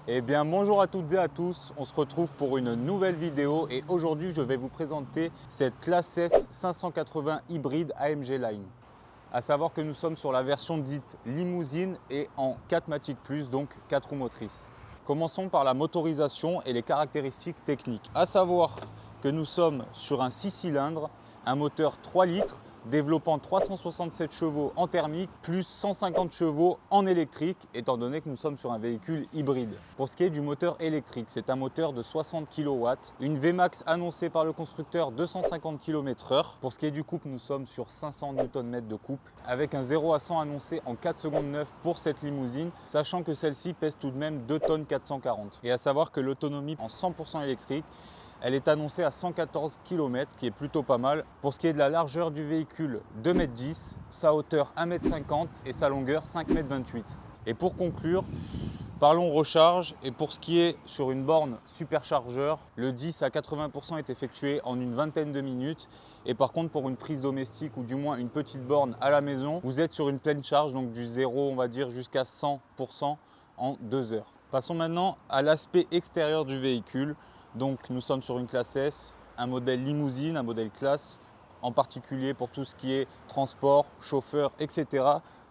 Eh bien bonjour à toutes et à tous, on se retrouve pour une nouvelle vidéo et aujourd'hui je vais vous présenter cette classe S 580 hybride AMG Line. À savoir que nous sommes sur la version dite limousine et en 4MATIC+, donc 4 roues motrices. Commençons par la motorisation et les caractéristiques techniques. À savoir que nous sommes sur un 6 cylindres, un moteur 3 litres, développant 367 chevaux en thermique plus 150 chevaux en électrique, étant donné que nous sommes sur un véhicule hybride. Pour ce qui est du moteur électrique, c'est un moteur de 60 kW, une Vmax annoncée par le constructeur 250 km/h. Pour ce qui est du couple, nous sommes sur 500 Nm de couple, avec un 0 à 100 annoncé en 4 secondes 9 pour cette limousine, sachant que celle-ci pèse tout de même 2 tonnes 440. Et à savoir que l'autonomie en 100% électrique, elle est annoncée à 114 km, ce qui est plutôt pas mal. Pour ce qui est de la largeur du véhicule, 2,10 m, sa hauteur 1,50 m et sa longueur 5,28 m. Et pour conclure, parlons recharge. Et pour ce qui est sur une borne superchargeur, le 10 à 80% est effectué en une vingtaine de minutes. Et par contre, pour une prise domestique ou du moins une petite borne à la maison, vous êtes sur une pleine charge, donc du 0, on va dire, jusqu'à 100% en 2 heures. Passons maintenant à l'aspect extérieur du véhicule. Donc nous sommes sur une classe S, un modèle limousine, un modèle classe, en particulier pour tout ce qui est transport, chauffeur, etc.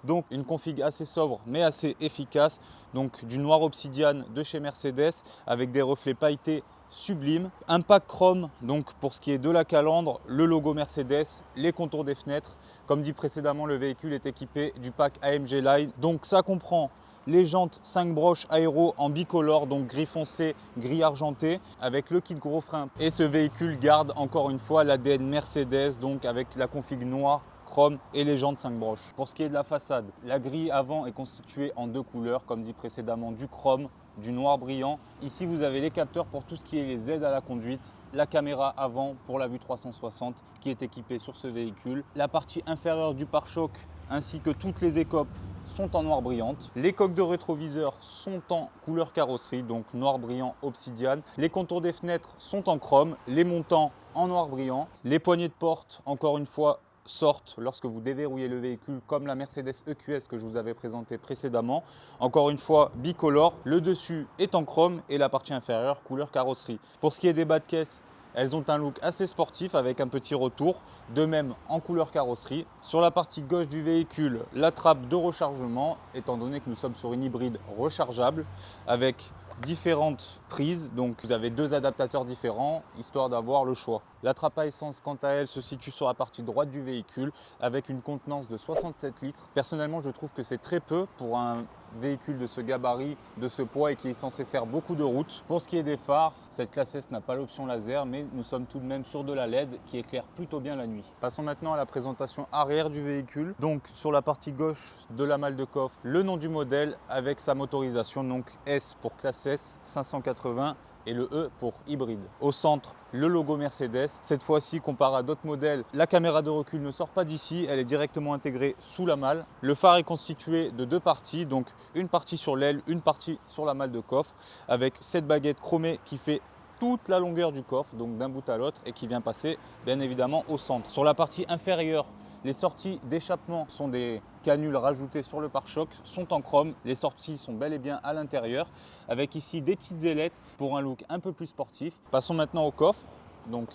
Donc une config assez sobre mais assez efficace. Donc du noir obsidiane de chez Mercedes avec des reflets pailletés sublimes. Un pack chrome donc pour ce qui est de la calandre, le logo Mercedes, les contours des fenêtres. Comme dit précédemment, le véhicule est équipé du pack AMG Line. Donc ça comprend les jantes 5 broches aéro en bicolore, donc gris foncé, gris argenté, avec le kit gros frein. Et ce véhicule garde encore une fois l'ADN Mercedes, donc avec la config noire, chrome et les jantes 5 broches. Pour ce qui est de la façade, la grille avant est constituée en 2 couleurs, comme dit précédemment, du chrome, du noir brillant. Ici, vous avez les capteurs pour tout ce qui est les aides à la conduite, la caméra avant pour la vue 360 qui est équipée sur ce véhicule, la partie inférieure du pare-choc ainsi que toutes les écopes sont en noir brillante. Les coques de rétroviseur sont en couleur carrosserie, donc noir brillant obsidiane. Les contours des fenêtres sont en chrome, les montants en noir brillant. Les poignées de porte, encore une fois, sortent lorsque vous déverrouillez le véhicule, comme la Mercedes EQS que je vous avais présenté précédemment. Encore une fois, bicolore. Le dessus est en chrome et la partie inférieure couleur carrosserie. Pour ce qui est des bas de caisse, elles ont un look assez sportif avec un petit retour, de même en couleur carrosserie. Sur la partie gauche du véhicule, la trappe de rechargement, étant donné que nous sommes sur une hybride rechargeable avec différentes prises. Donc vous avez 2 adaptateurs différents, histoire d'avoir le choix. La trappe à essence, quant à elle, se situe sur la partie droite du véhicule avec une contenance de 67 litres. Personnellement, je trouve que c'est très peu pour un véhicule de ce gabarit, de ce poids et qui est censé faire beaucoup de route. Pour ce qui est des phares, cette classe S n'a pas l'option laser, mais nous sommes tout de même sur de la LED qui éclaire plutôt bien la nuit. Passons maintenant à la présentation arrière du véhicule. Donc sur la partie gauche de la malle de coffre, le nom du modèle avec sa motorisation, donc S pour classe S 580 et le E pour hybride. Au centre, le logo Mercedes. Cette fois-ci, comparé à d'autres modèles, la caméra de recul ne sort pas d'ici, elle est directement intégrée sous la malle. Le phare est constitué de 2 parties, donc une partie sur l'aile, une partie sur la malle de coffre, avec cette baguette chromée qui fait toute la longueur du coffre, donc d'un bout à l'autre, et qui vient passer bien évidemment au centre. Sur la partie inférieure, les sorties d'échappement sont des canules rajoutées sur le pare-choc, sont en chrome. Les sorties sont bel et bien à l'intérieur, avec ici des petites ailettes pour un look un peu plus sportif. Passons maintenant au coffre. Donc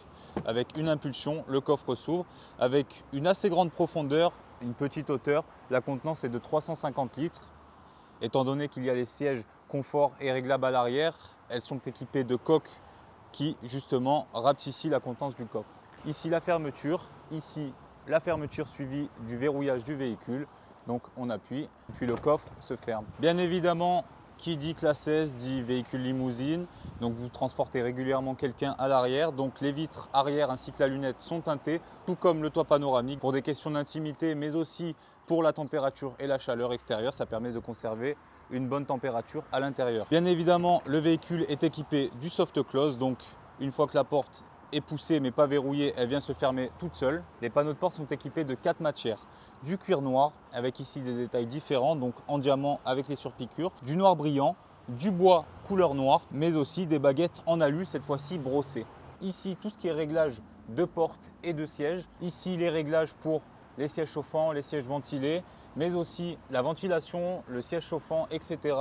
avec une impulsion, le coffre s'ouvre avec une assez grande profondeur, une petite hauteur. La contenance est de 350 litres. Étant donné qu'il y a les sièges confort et réglables à l'arrière, elles sont équipées de coques qui justement rapetissent la contenance du coffre. Ici la fermeture, ici la fermeture suivie du verrouillage du véhicule. Donc on appuie, puis le coffre se ferme. Bien évidemment, qui dit classe S dit véhicule limousine. Donc vous transportez régulièrement quelqu'un à l'arrière. Donc les vitres arrière ainsi que la lunette sont teintées, tout comme le toit panoramique pour des questions d'intimité, mais aussi pour la température et la chaleur extérieure. Ça permet de conserver une bonne température à l'intérieur. Bien évidemment, le véhicule est équipé du soft close. Donc une fois que la porte est poussée mais pas verrouillée, elle vient se fermer toute seule. Les panneaux de porte sont équipés de 4 matières. Du cuir noir avec ici des détails différents, donc en diamant avec les surpiqûres, du noir brillant, du bois couleur noire, mais aussi des baguettes en alu, cette fois-ci brossées. Ici, tout ce qui est réglage de porte et de siège. Ici, les réglages pour les sièges chauffants, les sièges ventilés, mais aussi la ventilation, le siège chauffant, etc.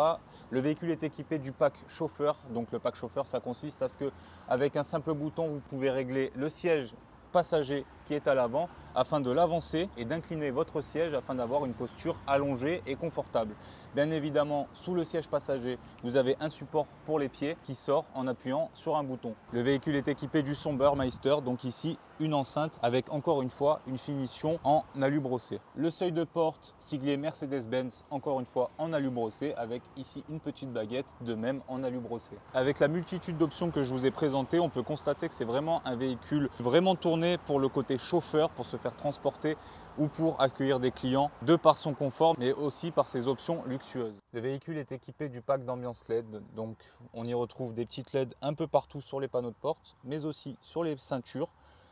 Le véhicule est équipé du pack chauffeur. Donc le pack chauffeur, ça consiste à ce qu'avec un simple bouton, vous pouvez régler le siège passager qui est à l'avant afin de l'avancer et d'incliner votre siège afin d'avoir une posture allongée et confortable. Bien évidemment, sous le siège passager, vous avez un support pour les pieds qui sort en appuyant sur un bouton. Le véhicule est équipé du son Burmeister, donc ici une enceinte avec encore une fois une finition en alu brossé. Le seuil de porte siglé Mercedes-Benz, encore une fois en alu brossé, avec ici une petite baguette de même en alu brossé. Avec la multitude d'options que je vous ai présentées, on peut constater que c'est vraiment un véhicule vraiment tourné pour le côté chauffeur, pour se faire transporter ou pour accueillir des clients de par son confort, mais aussi par ses options luxueuses. Le véhicule est équipé du pack d'ambiance LED, donc on y retrouve des petites LED un peu partout sur les panneaux de porte, mais aussi sur les ceintures,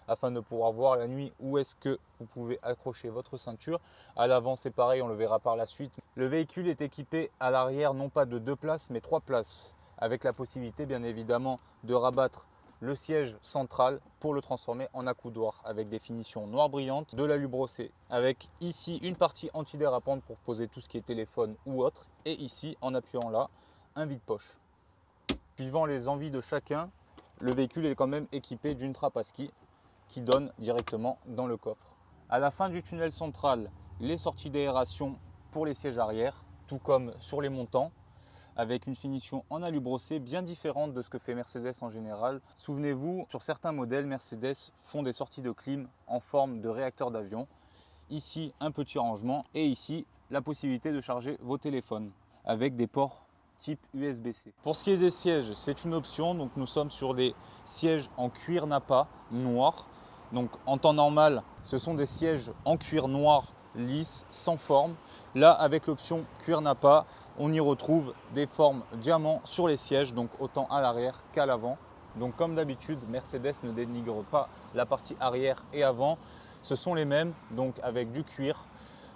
afin de pouvoir voir la nuit où est-ce que vous pouvez accrocher votre ceinture. À l'avant, c'est pareil, on le verra par la suite. Le véhicule est équipé à l'arrière non pas de 2 places, mais 3 places, avec la possibilité bien évidemment de rabattre le siège central pour le transformer en accoudoir avec des finitions noires brillantes, de l'alu brossé, avec ici une partie antidérapante pour poser tout ce qui est téléphone ou autre, et ici en appuyant là, un vide-poche. Suivant les envies de chacun, le véhicule est quand même équipé d'une trappe à ski qui donne directement dans le coffre. À la fin du tunnel central, les sorties d'aération pour les sièges arrière, tout comme sur les montants, avec une finition en alu brossé bien différente de ce que fait Mercedes en général. Souvenez-vous, sur certains modèles, Mercedes font des sorties de clim en forme de réacteur d'avion. Ici, un petit rangement et ici, la possibilité de charger vos téléphones avec des ports type USB-C. Pour ce qui est des sièges, c'est une option. Donc nous sommes sur des sièges en cuir nappa noir. Donc en temps normal, ce sont des sièges en cuir noir lisse, sans forme. Là, avec l'option cuir nappa, on y retrouve des formes diamant sur les sièges, donc autant à l'arrière qu'à l'avant. Donc comme d'habitude, Mercedes ne dénigre pas la partie arrière et avant. Ce sont les mêmes, donc avec du cuir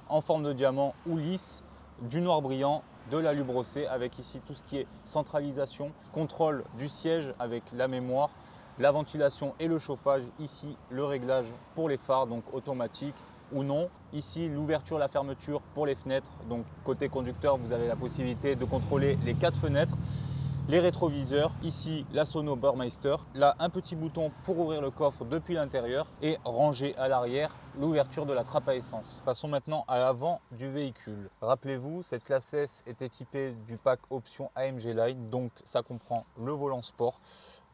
en forme de diamant ou lisse, du noir brillant, de l'alu brossé, avec ici tout ce qui est centralisation, contrôle du siège avec la mémoire, la ventilation et le chauffage. Ici, le réglage pour les phares, donc automatique ou non. Ici, l'ouverture, la fermeture pour les fenêtres. Donc côté conducteur, vous avez la possibilité de contrôler les 4 fenêtres, les rétroviseurs. Ici, la sono Burmeister. Là, un petit bouton pour ouvrir le coffre depuis l'intérieur et ranger à l'arrière l'ouverture de la trappe à essence. Passons maintenant à l'avant du véhicule. Rappelez-vous, cette classe S est équipée du pack option AMG Line. Donc ça comprend le volant sport.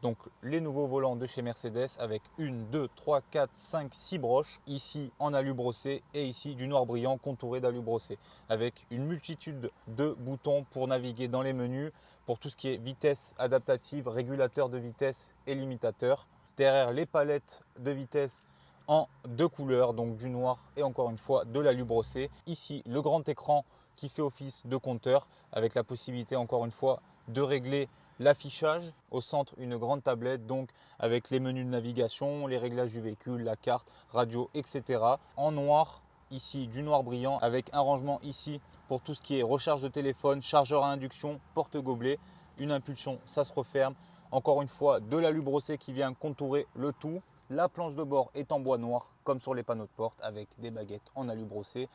Donc les nouveaux volants de chez Mercedes avec 1, 2, 3, 4, 5, 6 broches, ici en alu brossé et ici du noir brillant contouré d'alu brossé, avec une multitude de boutons pour naviguer dans les menus, pour tout ce qui est vitesse adaptative, régulateur de vitesse et limitateur. Derrière les palettes de vitesse en 2 couleurs, donc du noir et encore une fois de l'alu brossé. Ici le grand écran qui fait office de compteur avec la possibilité encore une fois de régler l'affichage. Au centre, une grande tablette, donc avec les menus de navigation, les réglages du véhicule, la carte, radio, etc. En noir, ici du noir brillant, avec un rangement ici pour tout ce qui est recharge de téléphone, chargeur à induction, porte-gobelet, une impulsion, ça se referme. Encore une fois, de l'alu brossé qui vient contourer le tout. La planche de bord est en bois noir, comme sur les panneaux de porte, avec des baguettes en alu brossé.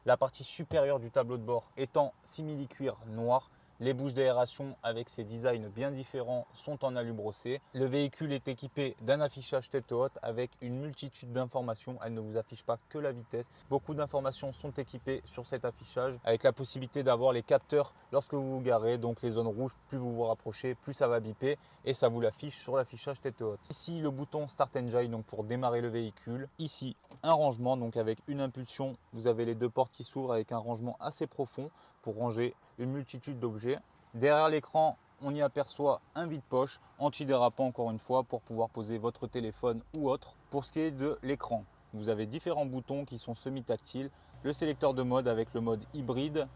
La partie supérieure du tableau de bord étant simili-cuir noir. Les bouches d'aération avec ces designs bien différents sont en alu brossé. Le véhicule est équipé d'un affichage tête haute avec une multitude d'informations. Elle ne vous affiche pas que la vitesse. Beaucoup d'informations sont équipées sur cet affichage avec la possibilité d'avoir les capteurs lorsque vous vous garez. Donc les zones rouges, plus vous vous rapprochez, plus ça va biper et ça vous l'affiche sur l'affichage tête haute. Ici le bouton Start Engine donc pour démarrer le véhicule. Ici un rangement donc avec une impulsion. Vous avez les 2 portes qui s'ouvrent avec un rangement assez profond pour ranger une multitude d'objets. Derrière l'écran, on y aperçoit un vide-poche antidérapant encore une fois pour pouvoir poser votre téléphone ou autre. Pour ce qui est de l'écran, vous avez différents boutons qui sont semi-tactiles. Le sélecteur de mode avec le mode hybride,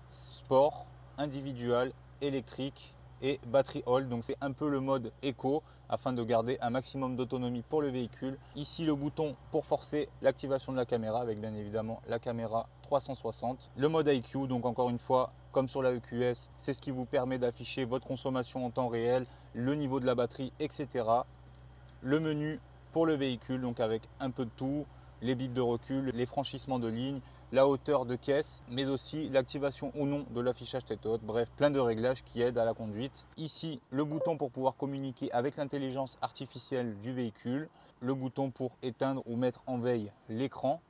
sport, individuel, électrique et batterie hold. Donc c'est un peu le mode éco afin de garder un maximum d'autonomie pour le véhicule. Ici le bouton pour forcer l'activation de la caméra avec bien évidemment la caméra 360. Le mode IQ, donc encore une fois comme sur la EQS, c'est ce qui vous permet d'afficher votre consommation en temps réel, le niveau de la batterie, etc. Le menu pour le véhicule, donc avec un peu de tout, les bips de recul, les franchissements de ligne, la hauteur de caisse, mais aussi l'activation ou non de l'affichage tête haute. Bref, plein de réglages qui aident à la conduite. Ici, le bouton pour pouvoir communiquer avec l'intelligence artificielle du véhicule, le bouton pour éteindre ou mettre en veille l'écran,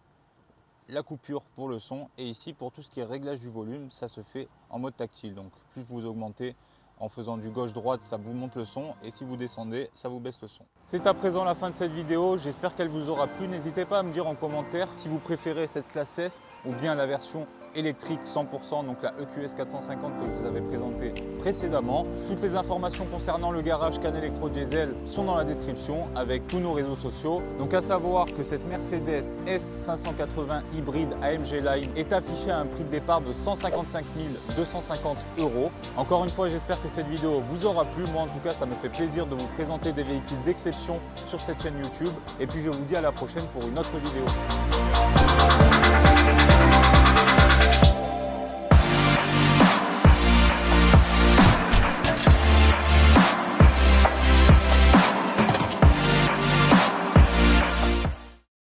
la coupure pour le son, et ici pour tout ce qui est réglage du volume, ça se fait en mode tactile. Donc plus vous augmentez en faisant du gauche-droite, ça vous monte le son, et si vous descendez, ça vous baisse le son. C'est à présent la fin de cette vidéo, j'espère qu'elle vous aura plu. N'hésitez pas à me dire en commentaire si vous préférez cette classe S ou bien la version électrique 100%, donc la EQS 450 que je vous avais présentée précédemment. Toutes les informations concernant le garage Can Electro Diesel sont dans la description avec tous nos réseaux sociaux. Donc à savoir que cette Mercedes S580 hybride AMG Line est affichée à un prix de départ de 155 250 €. Encore une fois, j'espère que cette vidéo vous aura plu. Moi en tout cas, ça me fait plaisir de vous présenter des véhicules d'exception sur cette chaîne YouTube. Et puis je vous dis à la prochaine pour une autre vidéo.